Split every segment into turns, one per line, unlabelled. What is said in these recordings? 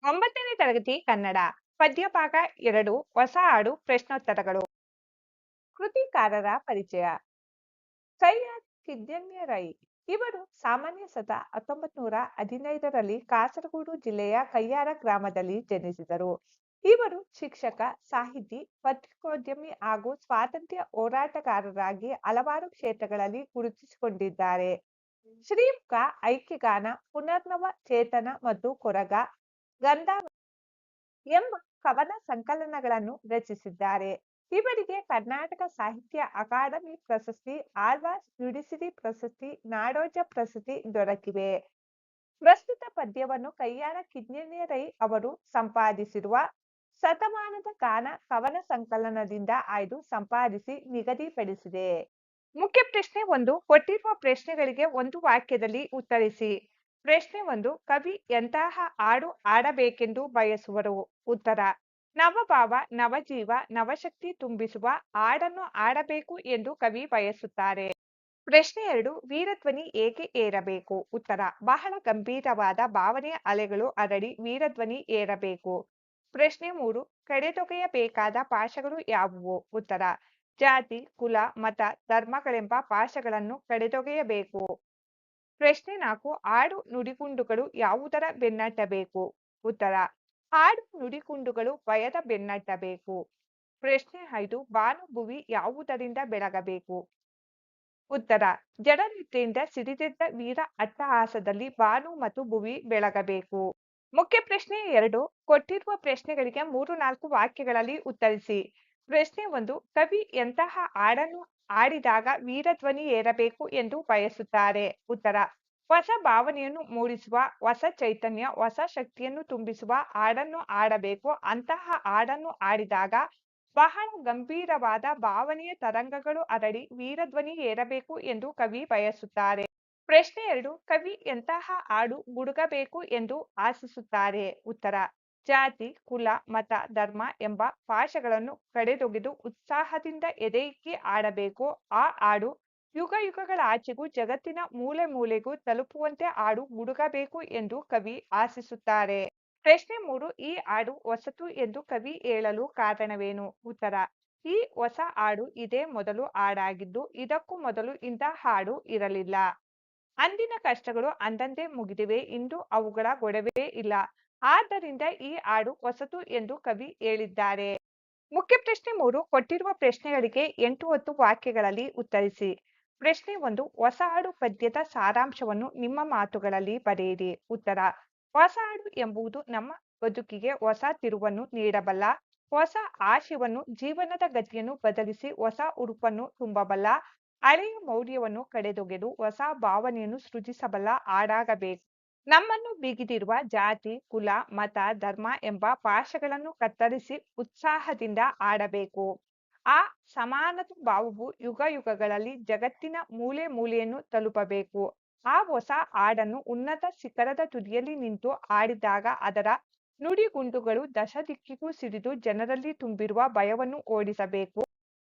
9ನೇ ತರಗತಿ ಕನ್ನಡ ಪದ್ಯ ಭಾಗ 2 ಹೊಸ ಹಾಡು ಪ್ರಶ್ನೋತ್ತರಗಳು. ಕೃತಿಕಾರರ ಪರಿಚಯ. ಸೈಯದ್ ಕಿದ್ಯನ್ಯ ರೈ ಇವರು ಸಾಮಾನ್ಯ ಸತ 1915ರಲ್ಲಿ ಕಾಸರಗೋಡು ಜಿಲ್ಲೆಯ ಕಯ್ಯಾರ ಗ್ರಾಮದಲ್ಲಿ ಜನಿಸಿದರು. ಇವರು ಶಿಕ್ಷಕ, ಸಾಹಿತಿ, ಪತ್ರಿಕೋದ್ಯಮಿ ಹಾಗೂ ಸ್ವಾತಂತ್ರ್ಯ ಹೋರಾಟಗಾರರಾಗಿ ಹಲವಾರು ಕ್ಷೇತ್ರಗಳಲ್ಲಿ ಗುರುತಿಸಿಕೊಂಡಿದ್ದಾರೆ. ಶ್ರೀಮುಖ, ಐಕ್ಯಗಾನ, ಪುನರ್ನವ ಚೇತನ ಮತ್ತು ಕೊರಗ, ಗಂಧ ಎಂಬ ಕವನ ಸಂಕಲನಗಳನ್ನು ರಚಿಸಿದ್ದಾರೆ. ಇವರಿಗೆ ಕರ್ನಾಟಕ ಸಾಹಿತ್ಯ ಅಕಾಡೆಮಿ ಪ್ರಶಸ್ತಿ, ಆಳ್ವಾಸ್ ಜ್ಯುಡಿಷರಿ ಪ್ರಶಸ್ತಿ, ನಾಡೋಜ ಪ್ರಶಸ್ತಿ ದೊರಕಿವೆ. ಪ್ರಸ್ತುತ ಪದ್ಯವನ್ನು ಕಯ್ಯಾರ ಕಿದ್ಯನ್ಯ ರೈ ಅವರು ಸಂಪಾದಿಸಿರುವ ಶತಮಾನದ ಗಾನ ಕವನ ಸಂಕಲನದಿಂದ ಆಯ್ದು ಸಂಪಾದಿಸಿ ನಿಗದಿಪಡಿಸಿದೆ. ಮುಖ್ಯ ಪ್ರಶ್ನೆ 1. ಕೊಟ್ಟಿರುವ ಪ್ರಶ್ನೆಗಳಿಗೆ ಒಂದು ವಾಕ್ಯದಲ್ಲಿ ಉತ್ತರಿಸಿ. ಪ್ರಶ್ನೆ 1. ಕವಿ ಎಂತಹ ಹಾಡು ಆಡಬೇಕೆಂದು ಬಯಸುವರು? ಉತ್ತರ: ನವಭಾವ, ನವಜೀವ, ನವಶಕ್ತಿ ತುಂಬಿಸುವ ಹಾಡನ್ನು ಆಡಬೇಕು ಎಂದು ಕವಿ ಬಯಸುತ್ತಾರೆ. ಪ್ರಶ್ನೆ 2. ವೀರಧ್ವನಿ ಏಕೆ ಏರಬೇಕು? ಉತ್ತರ: ಬಹಳ ಗಂಭೀರವಾದ ಭಾವನೆಯ ಅಲೆಗಳು ಹರಡಿ ವೀರಧ್ವನಿ ಏರಬೇಕು. ಪ್ರಶ್ನೆ 3. ಕಡೆದೊಗೆಯಬೇಕಾದ ಪಾಶಗಳು ಯಾವುವು? ಉತ್ತರ: ಜಾತಿ, ಕುಲ, ಮತ, ಧರ್ಮಗಳೆಂಬ ಪಾಶಗಳನ್ನು ಕಡೆದೊಗೆಯಬೇಕು. ಪ್ರಶ್ನೆ 4. ಹಾಡು ನುಡಿಗುಂಡುಗಳು ಯಾವುದರ ಬೆನ್ನಟ್ಟಬೇಕು? ಉತ್ತರ: ಹಾಡು ನುಡಿಗುಂಡುಗಳು ಭಯದ ಬೆನ್ನಟ್ಟಬೇಕು. ಪ್ರಶ್ನೆ 5. ಬಾನು ಭುವಿ ಯಾವುದರಿಂದ ಬೆಳಗಬೇಕು? ಉತ್ತರ: ಜಡನಿದ್ರೆಯಿಂದ ಸಿಡಿದೆದ್ದ ವೀರ ಅಟ್ಟಹಾಸದಲ್ಲಿ ಬಾನು ಮತ್ತು ಭುವಿ ಬೆಳಗಬೇಕು. ಮುಖ್ಯ ಪ್ರಶ್ನೆ 2. ಕೊಟ್ಟಿರುವ ಪ್ರಶ್ನೆಗಳಿಗೆ 3-4 ವಾಕ್ಯಗಳಲ್ಲಿ ಉತ್ತರಿಸಿ. ಪ್ರಶ್ನೆ 1. ಕವಿ ಎಂತಹ ಹಾಡನ್ನು ಆಡಿದಾಗ ವೀರಧ್ವನಿ ಏರಬೇಕು ಎಂದು ಬಯಸುತ್ತಾರೆ? ಉತ್ತರ: ಹೊಸ ಭಾವನೆಯನ್ನು ಮೂಡಿಸುವ, ಹೊಸ ಚೈತನ್ಯ, ಹೊಸ ಶಕ್ತಿಯನ್ನು ತುಂಬಿಸುವ ಹಾಡನ್ನು ಆಡಬೇಕು. ಅಂತಹ ಹಾಡನ್ನು ಆಡಿದಾಗ ಬಹಳ ಗಂಭೀರವಾದ ಭಾವನೆಯ ತರಂಗಗಳು ಹರಡಿ ವೀರಧ್ವನಿ ಏರಬೇಕು ಎಂದು ಕವಿ ಬಯಸುತ್ತಾರೆ. ಪ್ರಶ್ನೆ 2. ಕವಿ ಎಂತಹ ಹಾಡು ಗುಡುಗಬೇಕು ಎಂದು ಆಶಿಸುತ್ತಾರೆ? ಉತ್ತರ: ಜಾತಿ, ಕುಲ, ಮತ, ಧರ್ಮ ಎಂಬ ಪಾಶಗಳನ್ನು ಕಡೆದೊಗೆದು ಉತ್ಸಾಹದಿಂದ ಎದೆಯಿಕ್ಕಿ ಆಡಬೇಕು. ಆ ಹಾಡು ಯುಗ ಯುಗಗಳಾಚೆಗೂ ಜಗತ್ತಿನ ಮೂಲೆ ಮೂಲೆಗೂ ತಲುಪುವಂತೆ ಹಾಡು ಗುಡುಗಬೇಕು ಎಂದು ಕವಿ ಆಶಿಸುತ್ತಾರೆ. ಪ್ರಶ್ನೆ 3. ಈ ಹಾಡು ಹೊಸತು ಎಂದು ಕವಿ ಹೇಳಲು ಕಾರಣವೇನು? ಉತ್ತರ: ಈ ಹೊಸ ಹಾಡು ಇದೇ ಮೊದಲು ಹಾಡಾಗಿದ್ದು, ಇದಕ್ಕೂ ಮೊದಲು ಇಂಥ ಹಾಡು ಇರಲಿಲ್ಲ. ಅಂದಿನ ಕಷ್ಟಗಳು ಅಂದಂದೇ ಮುಗಿದಿವೆ, ಇಂದು ಅವುಗಳ ಗೊಡವೆ ಇಲ್ಲ. ಆದ್ದರಿಂದ ಈ ಹಾಡು ಹೊಸತು ಎಂದು ಕವಿ ಹೇಳಿದ್ದಾರೆ. ಮುಖ್ಯ ಪ್ರಶ್ನೆ 3. ಕೊಟ್ಟಿರುವ ಪ್ರಶ್ನೆಗಳಿಗೆ 8-10 ವಾಕ್ಯಗಳಲ್ಲಿ ಉತ್ತರಿಸಿ. ಪ್ರಶ್ನೆ 1. ಹೊಸ ಹಾಡು ಪದ್ಯದ ಸಾರಾಂಶವನ್ನು ನಿಮ್ಮ ಮಾತುಗಳಲ್ಲಿ ಬರೆಯಿರಿ. ಉತ್ತರ: ಹೊಸ ಹಾಡು ಎಂಬುದು ನಮ್ಮ ಬದುಕಿಗೆ ಹೊಸ ತಿರುವನ್ನು ನೀಡಬಲ್ಲ, ಹೊಸ ಆಶಯವನ್ನು, ಜೀವನದ ಗತಿಯನ್ನು ಬದಲಿಸಿ ಹೊಸ ಉಡುಪನ್ನು ತುಂಬಬಲ್ಲ, ಹಳೆಯ ಮೌಲ್ಯವನ್ನು ಕಡೆದೊಗೆದು ಹೊಸ ಭಾವನೆಯನ್ನು ಸೃಜಿಸಬಲ್ಲ ಹಾಡಾಗಬೇಕು. ನಮ್ಮನ್ನು ಬಿಗಿದಿರುವ ಜಾತಿ, ಕುಲ, ಮತ, ಧರ್ಮ ಎಂಬ ಪಾಶಗಳನ್ನು ಕತ್ತರಿಸಿ ಉತ್ಸಾಹದಿಂದ ಆಡಬೇಕು. ಆ ಸಮಾನದ ಭಾವವು ಯುಗ ಯುಗಗಳಲ್ಲಿ ಜಗತ್ತಿನ ಮೂಲೆ ಮೂಲೆಯನ್ನು ತಲುಪಬೇಕು. ಆ ಹೊಸ ಹಾಡನ್ನು ಉನ್ನತ ಶಿಖರದ ತುದಿಯಲ್ಲಿ ನಿಂತು ಆಡಿದಾಗ ಅದರ ನುಡಿಗುಂಡುಗಳು ದಶದಿಕ್ಕಿಗೂ ಸಿಡಿದು ಜನರಲ್ಲಿ ತುಂಬಿರುವ ಭಯವನ್ನು ಓಡಿಸಬೇಕು.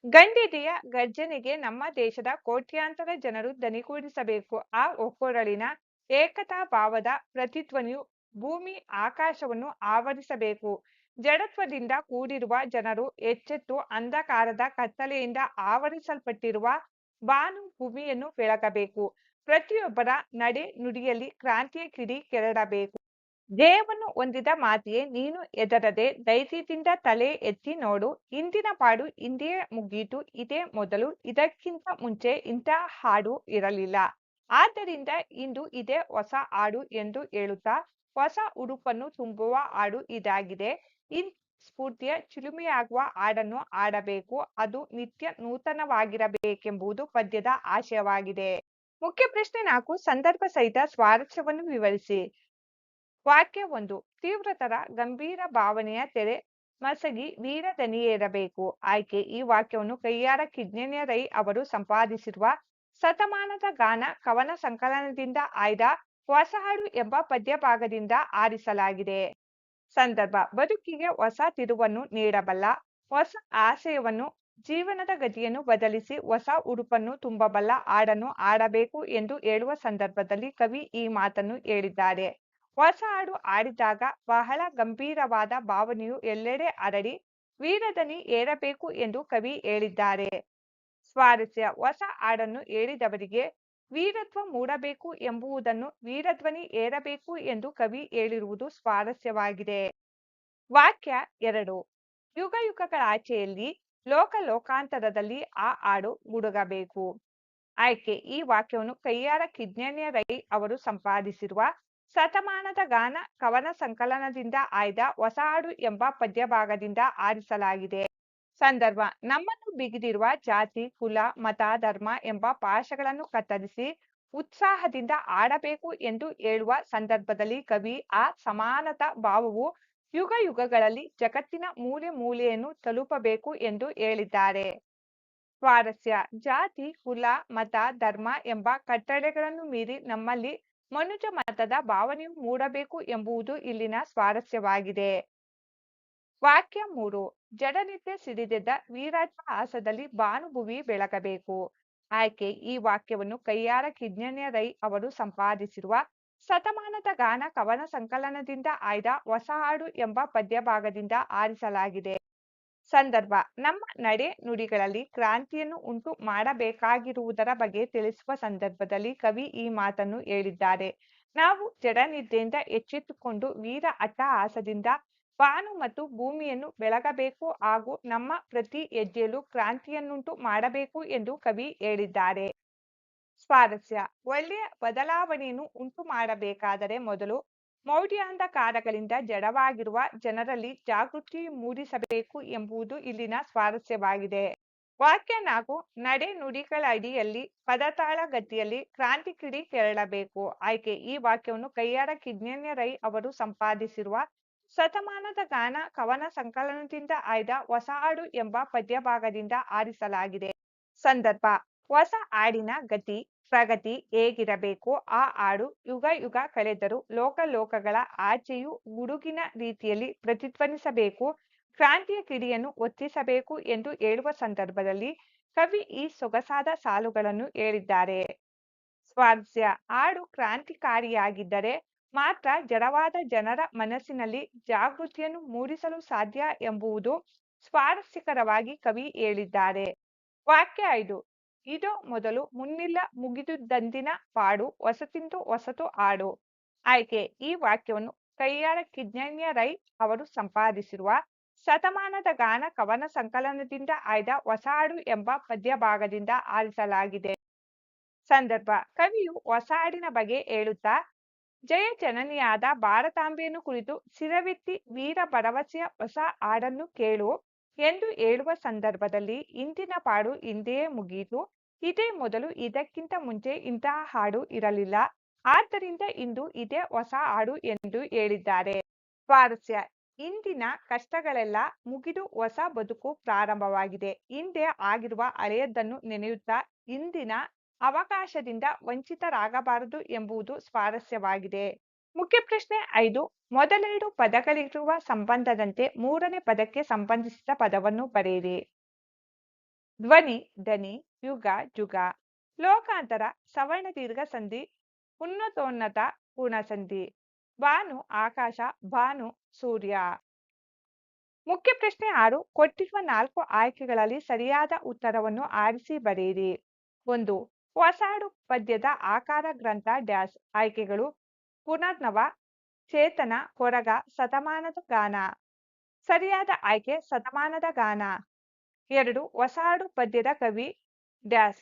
ಗಂಡಿದೆಯ ಗರ್ಜನೆಗೆ ನಮ್ಮ ದೇಶದ ಕೋಟ್ಯಾಂತರ ಜನರು ದನಿಗೂಡಿಸಬೇಕು. ಆ ಒಕ್ಕೊರಲಿನ ಏಕತಾ ಭಾವದ ಪ್ರತಿಧ್ವನಿಯು ಭೂಮಿ ಆಕಾಶವನ್ನು ಆವರಿಸಬೇಕು. ಜಡತ್ವದಿಂದ ಕೂಡಿರುವ ಜನರು ಎಚ್ಚೆತ್ತು ಅಂಧಕಾರದ ಕತ್ತಲೆಯಿಂದ ಆವರಿಸಲ್ಪಟ್ಟಿರುವ ಬಾನು ಭೂಮಿಯನ್ನು ಬೆಳಗಬೇಕು. ಪ್ರತಿಯೊಬ್ಬರ ನಡೆ ನುಡಿಯಲ್ಲಿ ಕ್ರಾಂತಿಯ ಕಿಡಿ ಕೆರಳಬೇಕು. ಜಯವನ್ನು ಹೊಂದಿದ ಮಾತೆಯೇ, ನೀನು ಹೆದರದೆ ಧೈರ್ಯದಿಂದ ತಲೆ ಎತ್ತಿ ನೋಡು. ಇಂದಿನ ಪಾಡು ಇಂದೇ ಮುಗೀತು, ಇದೇ ಮೊದಲು. ಇದಕ್ಕಿಂತ ಮುಂಚೆ ಇಂಥ ಹಾಡು ಇರಲಿಲ್ಲ. ಆದ್ದರಿಂದ ಇಂದು ಇದೇ ಹೊಸ ಹಾಡು ಎಂದು ಹೇಳುತ್ತಾ ಹೊಸ ಉಡುಪನ್ನು ತುಂಬುವ ಹಾಡು ಇದಾಗಿದೆ. ಸ್ಫೂರ್ತಿಯ ಚಿಲುಮೆಯಾಗುವ ಹಾಡನ್ನು ಆಡಬೇಕು. ಅದು ನಿತ್ಯ ನೂತನವಾಗಿರಬೇಕೆಂಬುದು ಪದ್ಯದ ಆಶಯವಾಗಿದೆ. ಮುಖ್ಯ ಪ್ರಶ್ನೆ 4. ಸಂದರ್ಭ ಸಹಿತ ಸ್ವಾರಸ್ಯವನ್ನು ವಿವರಿಸಿ. ವಾಕ್ಯ 1. ತೀವ್ರತರ ಗಂಭೀರ ಭಾವನೆಯ ತೆರೆ ಮಸಗಿ ವೀರ ದನಿಯೇರಬೇಕು. ಆಯ್ಕೆ: ಈ ವಾಕ್ಯವನ್ನು ಕಯ್ಯಾರ ಕಿದ್ಯನ್ಯ ರೈ ಅವರು ಸಂಪಾದಿಸಿರುವ ಶತಮಾನದ ಗಾನ ಕವನ ಸಂಕಲನದಿಂದ ಆಯ್ದ ಹೊಸ ಹಾಡು ಎಂಬ ಪದ್ಯ ಭಾಗದಿಂದ ಆರಿಸಲಾಗಿದೆ. ಸಂದರ್ಭ: ಬದುಕಿಗೆ ಹೊಸ ತಿರುವನ್ನು ನೀಡಬಲ್ಲ, ಹೊಸ ಆಶಯವನ್ನು, ಜೀವನದ ಗತಿಯನ್ನು ಬದಲಿಸಿ ಹೊಸ ಉಡುಪನ್ನು ತುಂಬಬಲ್ಲ ಹಾಡನ್ನು ಆಡಬೇಕು ಎಂದು ಹೇಳುವ ಸಂದರ್ಭದಲ್ಲಿ ಕವಿ ಈ ಮಾತನ್ನು ಹೇಳಿದ್ದಾರೆ. ಹೊಸ ಹಾಡು ಆಡಿದಾಗ ಬಹಳ ಗಂಭೀರವಾದ ಭಾವನೆಯು ಎಲ್ಲೆಡೆ ಹರಡಿ ವೀರಧ್ವನಿ ಏರಬೇಕು ಎಂದು ಕವಿ ಹೇಳಿದ್ದಾರೆ. ಸ್ವಾರಸ್ಯ ಹೊಸ ಹಾಡನ್ನು ಹೇಳಿದವರಿಗೆ ವೀರತ್ವ ಮೂಡಬೇಕು ಎಂಬುದನ್ನು ವೀರಧ್ವನಿ ಏರಬೇಕು ಎಂದು ಕವಿ ಹೇಳಿರುವುದು ಸ್ವಾರಸ್ಯವಾಗಿದೆ. ವಾಕ್ಯ 2 ಯುಗ ಯುಗಗಳಾಚೆಯಲ್ಲಿ ಲೋಕ ಲೋಕಾಂತರದಲ್ಲಿ ಆ ಹಾಡು ಗುಡುಗಬೇಕು. ಆಯ್ಕೆ ಈ ವಾಕ್ಯವನ್ನು ಕಯ್ಯಾರ ಕಿಞ್ಞಣ್ಣ ರೈ ಅವರು ಸಂಪಾದಿಸಿರುವ ಶತಮಾನದ ಗಾನ ಕವನ ಸಂಕಲನದಿಂದ ಆಯ್ದ ಹೊಸ ಹಾಡು ಎಂಬ ಪದ್ಯಭಾಗದಿಂದ ಆರಿಸಲಾಗಿದೆ. ಸಂದರ್ಭ ನಮ್ಮನ್ನು ಬಿಗಿದಿರುವ ಜಾತಿ ಕುಲ ಮತ ಧರ್ಮ ಎಂಬ ಪಾಶಗಳನ್ನು ಕತ್ತರಿಸಿ ಉತ್ಸಾಹದಿಂದ ಆಡಬೇಕು ಎಂದು ಹೇಳುವ ಸಂದರ್ಭದಲ್ಲಿ ಕವಿ ಆ ಸಮಾನತಾ ಭಾವವು ಯುಗ ಯುಗಗಳಲ್ಲಿ ಜಗತ್ತಿನ ಮೂಲೆ ಮೂಲೆಯನ್ನು ತಲುಪಬೇಕು ಎಂದು ಹೇಳಿದ್ದಾರೆ. ಸ್ವಾರಸ್ಯ ಜಾತಿ ಕುಲ ಮತ ಧರ್ಮ ಎಂಬ ಕಟ್ಟಳೆಗಳನ್ನು ಮೀರಿ ನಮ್ಮಲ್ಲಿ ಮನುಜ ಮತದ ಭಾವನೆಯು ಮೂಡಬೇಕು ಎಂಬುದು ಇಲ್ಲಿನ ಸ್ವಾರಸ್ಯವಾಗಿದೆ. ವಾಕ್ಯ 3 ಜಡನಿದ್ದೆ ಸಿಡಿದೆದ್ದ ವೀರಾಟ್ಟಹಾಸದಲ್ಲಿ ಭಾನುಭುವಿ ಬೆಳಗಬೇಕು. ಆಯ್ಕೆ ಈ ವಾಕ್ಯವನ್ನು ಕಯ್ಯಾರ ಕಿಞ್ಞಣ್ಣ ರೈ ಅವರು ಸಂಪಾದಿಸಿರುವ ಶತಮಾನದ ಗಾನ ಕವನ ಸಂಕಲನದಿಂದ ಆಯ್ದ ಹೊಸ ಹಾಡು ಎಂಬ ಪದ್ಯಭಾಗದಿಂದ ಆರಿಸಲಾಗಿದೆ. ಸಂದರ್ಭ ನಮ್ಮ ನಡೆ ನುಡಿಗಳಲ್ಲಿ ಕ್ರಾಂತಿಯನ್ನು ಉಂಟು ಮಾಡಬೇಕಾಗಿರುವುದರ ಬಗ್ಗೆ ತಿಳಿಸುವ ಸಂದರ್ಭದಲ್ಲಿ ಕವಿ ಈ ಮಾತನ್ನು ಹೇಳಿದ್ದಾರೆ. ನಾವು ಜಡನಿದ್ದೆಯಿಂದ ಎಚ್ಚೆತ್ತುಕೊಂಡು ವೀರ ಅಟ್ಟಹಾಸದಿಂದ ಬಾನು ಮತ್ತು ಭೂಮಿಯನ್ನು ಬೆಳಗಬೇಕು ಹಾಗೂ ನಮ್ಮ ಪ್ರತಿ ಹೆಜ್ಜೆಯಲ್ಲೂ ಕ್ರಾಂತಿಯನ್ನುಂಟು ಮಾಡಬೇಕು ಎಂದು ಕವಿ ಹೇಳಿದ್ದಾರೆ. ಸ್ವಾರಸ್ಯ ಒಳ್ಳೆಯ ಬದಲಾವಣೆಯನ್ನು ಉಂಟು ಮಾಡಬೇಕಾದರೆ ಮೊದಲು ಮೌಢ್ಯಾಂಧಕಾರಗಳಿಂದ ಜಡವಾಗಿರುವ ಜನರಲ್ಲಿ ಜಾಗೃತಿ ಮೂಡಿಸಬೇಕು ಎಂಬುದು ಇಲ್ಲಿನ ಸ್ವಾರಸ್ಯವಾಗಿದೆ. ವಾಕ್ಯ 4 ನಡೆ ನುಡಿಗಳಡಿಯಲ್ಲಿ ಪದತಾಳ ಗತಿಯಲ್ಲಿ ಕ್ರಾಂತಿ ಕಿಡಿ ಕೆರಳಬೇಕು. ಆಯ್ಕೆ ಈ ವಾಕ್ಯವನ್ನು ಕಯ್ಯಾರ ಕಿಞ್ಞಣ್ಣ ರೈ ಅವರು ಸಂಪಾದಿಸಿರುವ ಶತಮಾನದ ಗಾನ ಕವನ ಸಂಕಲನದಿಂದ ಆಯ್ದ ಹೊಸ ಹಾಡು ಎಂಬ ಪದ್ಯಭಾಗದಿಂದ ಆರಿಸಲಾಗಿದೆ. ಸಂದರ್ಭ ಹೊಸ ಹಾಡಿನ ಗತಿ ಪ್ರಗತಿ ಹೇಗಿರಬೇಕು ಆ ಹಾಡು ಯುಗ ಯುಗ ಕಳೆದರೂ ಲೋಕ ಲೋಕಗಳ ಆಚೆಯೂ ಗುಡುಗಿನ ರೀತಿಯಲ್ಲಿ ಪ್ರತಿಧ್ವನಿಸಬೇಕು, ಕ್ರಾಂತಿಯ ಕಿಡಿಯನ್ನು ಹೊತ್ತಿಸಬೇಕು ಎಂದು ಹೇಳುವ ಸಂದರ್ಭದಲ್ಲಿ ಕವಿ ಈ ಸೊಗಸಾದ ಸಾಲುಗಳನ್ನು ಹೇಳಿದ್ದಾರೆ. ಸ್ವಾರಸ್ಯ ಹಾಡು ಕ್ರಾಂತಿಕಾರಿಯಾಗಿದ್ದರೆ ಮಾತ್ರ ಜಡವಾದ ಜನರ ಮನಸ್ಸಿನಲ್ಲಿ ಜಾಗೃತಿಯನ್ನು ಮೂಡಿಸಲು ಸಾಧ್ಯ ಎಂಬುದು ಸ್ವಾರಸ್ಯಕರವಾಗಿ ಕವಿ ಹೇಳಿದ್ದಾರೆ. ವಾಕ್ಯ 5 ಇದೋ ಮೊದಲು ಮುನ್ನಿಲ್ಲ ಮುಗಿದುದಂದಿನ ಪಾಡು ಹೊಸತಿಂದು ಹೊಸತು ಹಾಡು. ಆಯ್ಕೆ ಈ ವಾಕ್ಯವನ್ನು ಕಯ್ಯಾರ ಕಿಞ್ಞಣ್ಣ ರೈ ಅವರು ಸಂಪಾದಿಸಿರುವ ಶತಮಾನದ ಗಾನ ಕವನ ಸಂಕಲನದಿಂದ ಆಯ್ದ ಹೊಸ ಹಾಡು ಎಂಬ ಪದ್ಯಭಾಗದಿಂದ ಆರಿಸಲಾಗಿದೆ. ಸಂದರ್ಭ ಕವಿಯು ಹೊಸ ಹಾಡಿನ ಬಗ್ಗೆ ಹೇಳುತ್ತಾ ಜಯ ಜನನಿಯಾದ ಭಾರತಾಂಬೆಯನ್ನು ಕುರಿತು ಶಿರವೆತ್ತಿ ವೀರ ಭರವಸೆಯ ಹೊಸ ಹಾಡನ್ನು ಕೇಳು ಎಂದು ಹೇಳುವ ಸಂದರ್ಭದಲ್ಲಿ ಇಂದಿನ ಪಾಡು ಹಿಂದೆಯೇ ಮುಗಿಯಿತು, ಇದೇ ಮೊದಲು, ಇದಕ್ಕಿಂತ ಮುಂಚೆ ಇಂತಹ ಹಾಡು ಇರಲಿಲ್ಲ, ಆದ್ದರಿಂದ ಇಂದು ಇದೇ ಹೊಸ ಹಾಡು ಎಂದು ಹೇಳಿದ್ದಾರೆ. ಸ್ವಾರಸ್ಯ ಇಂದಿನ ಕಷ್ಟಗಳೆಲ್ಲ ಮುಗಿದು ಹೊಸ ಬದುಕು ಪ್ರಾರಂಭವಾಗಿದೆ. ಹಿಂದೆ ಆಗಿರುವ ಹಳೆಯದನ್ನು ನೆನೆಯುತ್ತಾ ಇಂದಿನ ಅವಕಾಶದಿಂದ ವಂಚಿತರಾಗಬಾರದು ಎಂಬುದು ಸ್ವಾರಸ್ಯವಾಗಿದೆ. ಮುಖ್ಯ ಪ್ರಶ್ನೆ 5 ಮೊದಲೆರಡು ಪದಗಳಿರುವ ಸಂಬಂಧದಂತೆ ಮೂರನೇ ಪದಕ್ಕೆ ಸಂಬಂಧಿಸಿದ ಪದವನ್ನು ಬರೆಯಿರಿ. ಧ್ವನಿ ಧನಿ ಯುಗ ಜುಗ ಲೋಕಾಂತರ ಸವರ್ಣ ದೀರ್ಘ ಸಂಧಿ ಉನ್ನತೋನ್ನತ ಪೂರ್ಣಸಂಧಿ ಭಾನು ಆಕಾಶ ಭಾನು ಸೂರ್ಯ. ಮುಖ್ಯ ಪ್ರಶ್ನೆ 6 ಕೊಟ್ಟಿರುವ 4 ಆಯ್ಕೆಗಳಲ್ಲಿ ಸರಿಯಾದ ಉತ್ತರವನ್ನು ಆರಿಸಿ ಬರೆಯಿರಿ. 1 ಹೊಸ ಹಾಡು ಪದ್ಯದ ಆಕಾರ ಗ್ರಂಥ ಡ್ಯಾಶ್. ಆಯ್ಕೆಗಳು ಪುನರ್ನವ ಚೇತನ ಕೊರಗ ಶತಮಾನದ ಗಾನ. ಸರಿಯಾದ ಆಯ್ಕೆ ಶತಮಾನದ ಗಾನ. 2 ಹೊಸ ಹಾಡು ಪದ್ಯದ ಕವಿ ಡ್ಯಾಶ್.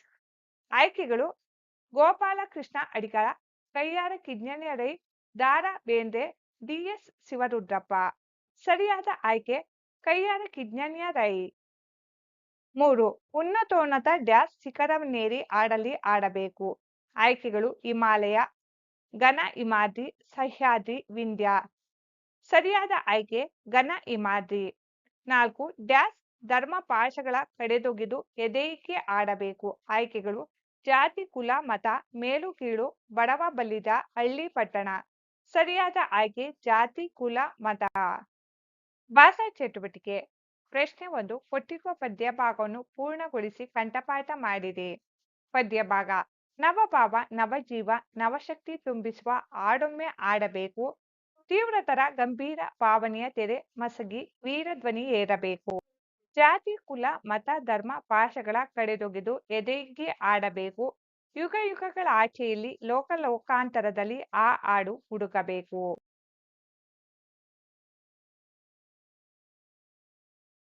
ಆಯ್ಕೆಗಳು ಗೋಪಾಲಕೃಷ್ಣ ಅಡಿಗ, ಕಯ್ಯಾರ ಕಿಞ್ಞಣ್ಣ ರೈ, ದ ರಾ ಬೇಂದ್ರೆ, ಡಿ.ಎಸ್. ಶಿವರುದ್ರಪ್ಪ. ಸರಿಯಾದ ಆಯ್ಕೆ ಕಯ್ಯಾರ ಕಿಞ್ಞಣ್ಣ ರೈ. 3 ಉನ್ನತೋನ್ನತ ಡ್ಯಾಶ್ ಶಿಖರವನ್ನೇರಿ ಹಾಡಲ್ಲಿ ಹಾಡಬೇಕು. ಆಯ್ಕೆಗಳು ಹಿಮಾಲಯ, ಘನ ಹಿಮಾದ್ರಿ, ಸಹ್ಯಾದ್ರಿ, ವಿಂಧ್ಯ. ಸರಿಯಾದ ಆಯ್ಕೆ ಘನ ಹಿಮಾದ್ರಿ. 4 ಡ್ಯಾಶ್ ಧರ್ಮ ಪಾಶಗಳ ಕಡೆದೊಗೆದು ಎದೆಯಿಕ್ಕಿ ಆಡಬೇಕು. ಆಯ್ಕೆಗಳು ಜಾತಿ ಕುಲ ಮತ ಮೇಲು ಕೀಳು ಬಡವ ಬಲ್ಲಿದ ಹಳ್ಳಿ ಪಟ್ಟಣ. ಸರಿಯಾದ ಆಯ್ಕೆ ಜಾತಿ ಕುಲ ಮತ. ಭಾಷಾ ಚಟುವಟಿಕೆ ಪ್ರಶ್ನೆ 1 ಕೊಟ್ಟಿರುವ ಪದ್ಯ ಭಾಗವನ್ನು ಪೂರ್ಣಗೊಳಿಸಿ ಕಂಠಪಾಠ ಮಾಡಿರಿ. ಪದ್ಯ ಭಾಗ ನವಭಾವ ನವಜೀವ ನವಶಕ್ತಿ ತುಂಬಿಸುವ ಹಾಡೊಮ್ಮೆ ಆಡಬೇಕು ತೀವ್ರತರ ಗಂಭೀರ ಭಾವನೆಯ ತೆರೆ ಮಸಗಿ ವೀರಧ್ವನಿ ಏರಬೇಕು. ಜಾತಿ ಕುಲ ಮತ ಧರ್ಮ ಭಾಷೆಗಳ ಕಡೆದೊಗೆದು ಎದೆಗೆ ಆಡಬೇಕು. ಯುಗ ಯುಗಗಳ ಆಚೆಯಲ್ಲಿ ಲೋಕ ಲೋಕಾಂತರದಲ್ಲಿ ಆ ಹಾಡು ಹುಡುಕಬೇಕು.